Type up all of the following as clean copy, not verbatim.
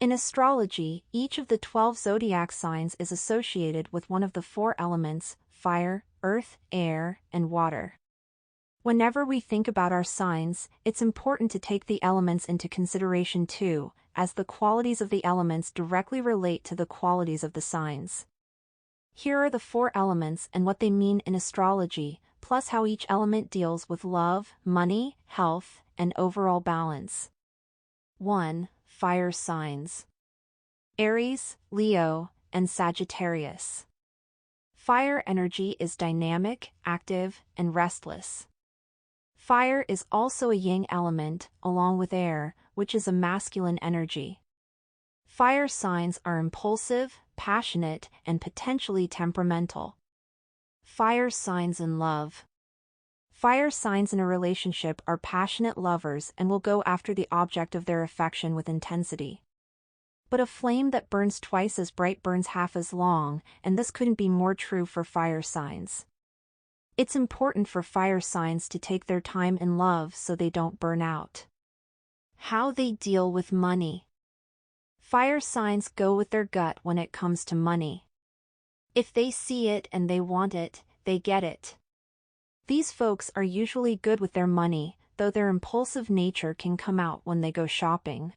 In astrology, each of the 12 zodiac signs is associated with one of the four elements: fire, earth, air, and water. Whenever we think about our signs, it's important to take the elements into consideration too, as the qualities of the elements directly relate to the qualities of the signs. Here are the four elements and what they mean in astrology, plus how each element deals with love, money, health, and overall balance. 1. Fire signs. Aries, Leo, and Sagittarius. Fire energy is dynamic, active, and restless. Fire is also a yin element, along with air, which is a masculine energy. Fire signs are impulsive, passionate, and potentially temperamental. Fire signs in love. Fire signs in a relationship are passionate lovers and will go after the object of their affection with intensity. But a flame that burns twice as bright burns half as long, and this couldn't be more true for fire signs. It's important for fire signs to take their time in love so they don't burn out. How they deal with money. Fire signs go with their gut when it comes to money. If they see it and they want it, they get it. These folks are usually good with their money, though their impulsive nature can come out when they go shopping.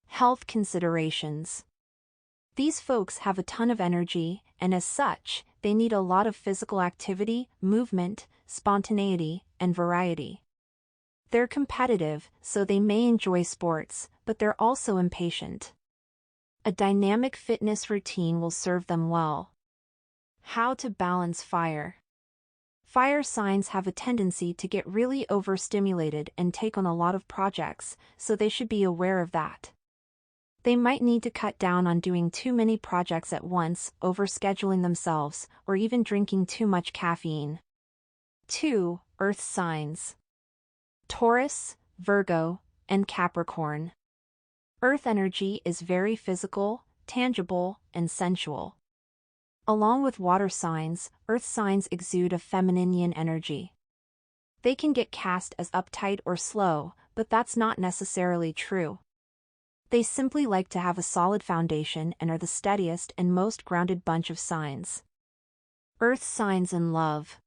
Health considerations. These folks have a ton of energy, and as such, they need a lot of physical activity, movement, spontaneity, and variety. They're competitive, so they may enjoy sports, but they're also impatient. A dynamic fitness routine will serve them well. How to balance fire. Fire signs have a tendency to get really overstimulated and take on a lot of projects, so they should be aware of that. They might need to cut down on doing too many projects at once, overscheduling themselves, or even drinking too much caffeine. 2. Earth signs. Taurus, Virgo, and Capricorn. Earth energy is very physical, tangible, and sensual. Along with water signs, earth signs exude a feminine yin energy. They can get cast as uptight or slow, but that's not necessarily true. They simply like to have a solid foundation and are the steadiest and most grounded bunch of signs. Earth signs in love.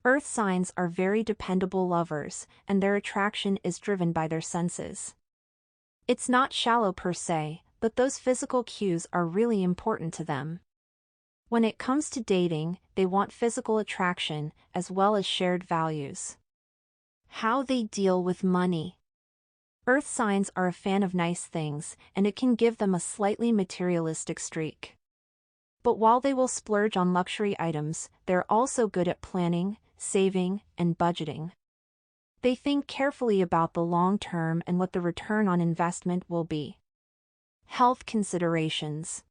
Earth signs are very dependable lovers, and their attraction is driven by their senses. It's not shallow per se, but those physical cues are really important to them. When it comes to dating, they want physical attraction, as well as shared values. How they deal with money. Earth signs are a fan of nice things, and it can give them a slightly materialistic streak. But while they will splurge on luxury items, they're also good at planning, saving, and budgeting. They think carefully about the long term and what the return on investment will be. Health considerations.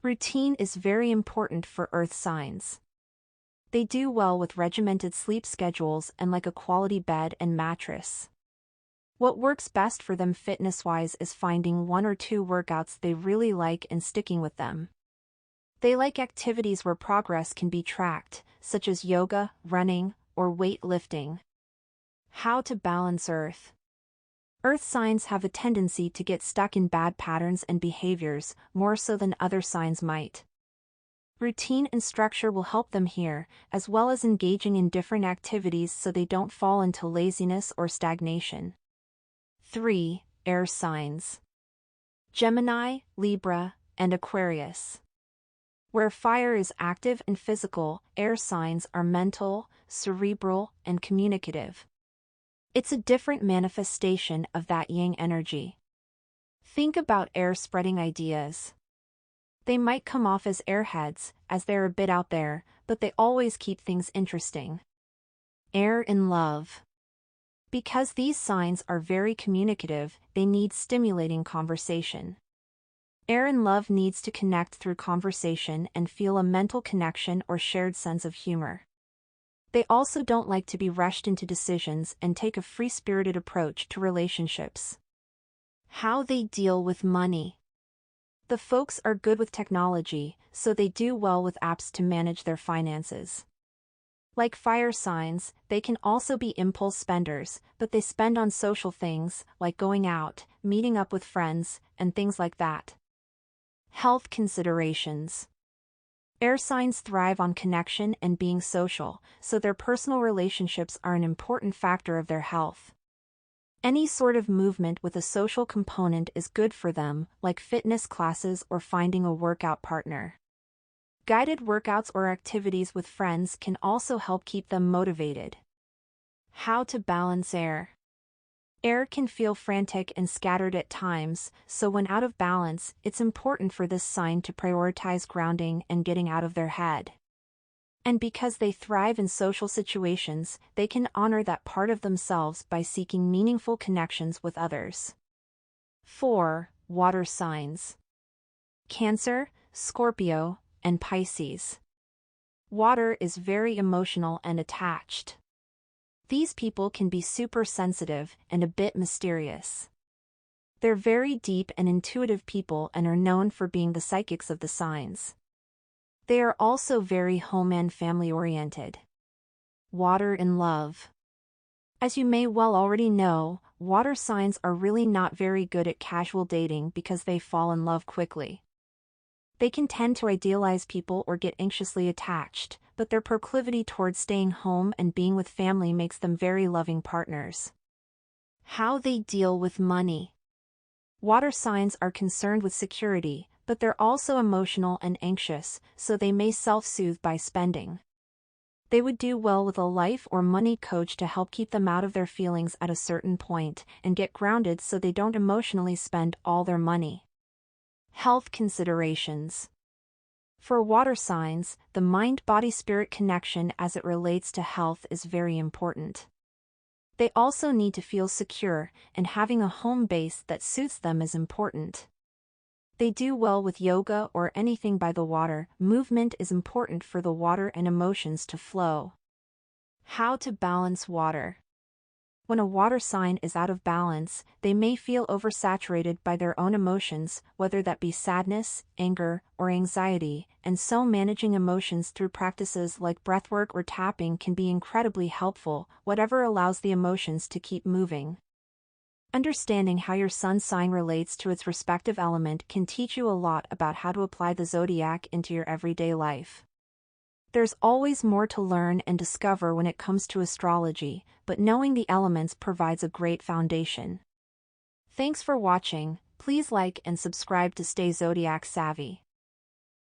Routine is very important for Earth signs. They do well with regimented sleep schedules and like a quality bed and mattress. What works best for them fitness-wise is finding one or two workouts they really like and sticking with them. They like activities where progress can be tracked, such as yoga, running, or weightlifting. How to balance Earth. Earth signs have a tendency to get stuck in bad patterns and behaviors, more so than other signs might. Routine and structure will help them here, as well as engaging in different activities so they don't fall into laziness or stagnation. 3. Air signs. Gemini, Libra, and Aquarius. Where fire is active and physical, air signs are mental, cerebral, and communicative. It's a different manifestation of that yang energy. Think about air spreading ideas. They might come off as airheads, as they're a bit out there, but they always keep things interesting. Air in love. Because these signs are very communicative, they need stimulating conversation. Air in love needs to connect through conversation and feel a mental connection or shared sense of humor. They also don't like to be rushed into decisions and take a free-spirited approach to relationships. How they deal with money. The folks are good with technology, so they do well with apps to manage their finances. Like fire signs, they can also be impulse spenders, but they spend on social things, like going out, meeting up with friends, and things like that. Health considerations. Air signs thrive on connection and being social, so their personal relationships are an important factor of their health. Any sort of movement with a social component is good for them, like fitness classes or finding a workout partner. Guided workouts or activities with friends can also help keep them motivated. How to balance air. Air can feel frantic and scattered at times, so when out of balance, it's important for this sign to prioritize grounding and getting out of their head. And because they thrive in social situations, they can honor that part of themselves by seeking meaningful connections with others. 4. Water signs. Cancer, Scorpio, and Pisces. Water is very emotional and attached. These people can be super sensitive and a bit mysterious. They're very deep and intuitive people and are known for being the psychics of the signs. They are also very home and family-oriented. Water in love. As you may well already know, water signs are really not very good at casual dating because they fall in love quickly. They can tend to idealize people or get anxiously attached, but their proclivity towards staying home and being with family makes them very loving partners. How they deal with money. Water signs are concerned with security, but they're also emotional and anxious, so they may self-soothe by spending. They would do well with a life or money coach to help keep them out of their feelings at a certain point and get grounded so they don't emotionally spend all their money. Health considerations. For water signs, the mind-body-spirit connection as it relates to health is very important. They also need to feel secure, and having a home base that suits them is important. They do well with yoga or anything by the water. Movement is important for the water and emotions to flow. How to balance water. When a water sign is out of balance, they may feel oversaturated by their own emotions, whether that be sadness, anger, or anxiety, and so managing emotions through practices like breathwork or tapping can be incredibly helpful, whatever allows the emotions to keep moving. Understanding how your sun sign relates to its respective element can teach you a lot about how to apply the zodiac into your everyday life. There's always more to learn and discover when it comes to astrology, but knowing the elements provides a great foundation. Thanks for watching. Please like and subscribe to stay zodiac savvy.